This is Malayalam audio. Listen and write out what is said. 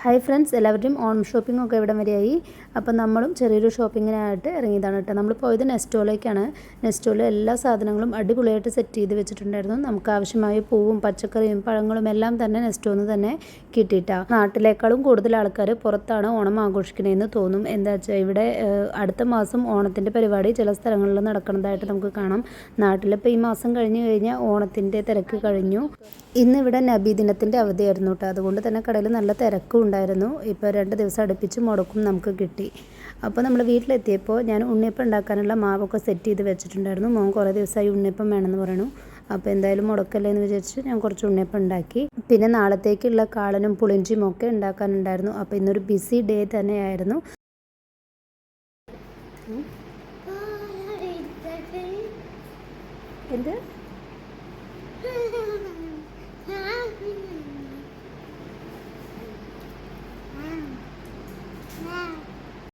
ഹായ് ഫ്രണ്ട്സ്, എല്ലാവരുടെയും ഓണം ഷോപ്പിംഗ് ഒക്കെ ഇവിടെ വരെയായി. അപ്പോൾ നമ്മളും ചെറിയൊരു ഷോപ്പിങ്ങിനായിട്ട് ഇറങ്ങിയതാണ് കേട്ടോ. നമ്മൾ പോയത് നെസ്റ്റോയിലേക്കാണ്. നെസ്റ്റോയിൽ എല്ലാ സാധനങ്ങളും അടിപൊളിയായിട്ട് സെറ്റ് ചെയ്ത് വെച്ചിട്ടുണ്ടായിരുന്നു. നമുക്ക് ആവശ്യമായ പൂവും പച്ചക്കറിയും പഴങ്ങളും എല്ലാം തന്നെ നെസ്റ്റോന്ന് തന്നെ കിട്ടിയിട്ടാണ്. നാട്ടിലേക്കാളും കൂടുതൽ ആൾക്കാർ പുറത്താണ് ഓണം ആഘോഷിക്കണതെന്ന് തോന്നും. എന്താ വെച്ചാൽ ഇവിടെ അടുത്ത മാസം ഓണത്തിൻ്റെ പരിപാടി ചില സ്ഥലങ്ങളിൽ നടക്കുന്നതായിട്ട് നമുക്ക് കാണാം. നാട്ടിലിപ്പോൾ ഈ മാസം കഴിഞ്ഞ് കഴിഞ്ഞാൽ ഓണത്തിൻ്റെ തിരക്ക് കഴിഞ്ഞു. ഇന്നിവിടെ നബി ദിനത്തിൻ്റെ അവധിയായിരുന്നു കേട്ടോ. അതുകൊണ്ട് തന്നെ കടയിൽ നല്ല തിരക്കും ഉണ്ടായിരുന്നു. ഇപ്പോൾ 2 ദിവസം അടുപ്പിച്ച് മുടക്കും നമുക്ക് കിട്ടി. അപ്പോൾ നമ്മൾ വീട്ടിലെത്തിയപ്പോൾ ഞാൻ ഉണ്ണിയപ്പം ഉണ്ടാക്കാനുള്ള മാവൊക്കെ സെറ്റ് ചെയ്ത് വെച്ചിട്ടുണ്ടായിരുന്നു. മോൻ കുറേ ദിവസമായി ഉണ്ണിയപ്പം വേണമെന്ന് പറയണു. അപ്പോൾ എന്തായാലും മുടക്കല്ലേ എന്ന് വിചാരിച്ച് ഞാൻ കുറച്ച് ഉണ്ണിയപ്പം ഉണ്ടാക്കി. പിന്നെ നാളത്തേക്കുള്ള കാളനും പുളിഞ്ചിയും ഒക്കെ ഉണ്ടാക്കാനുണ്ടായിരുന്നു. അപ്പോൾ ഇന്നൊരു ബിസി ഡേ തന്നെയായിരുന്നു. എന്ത്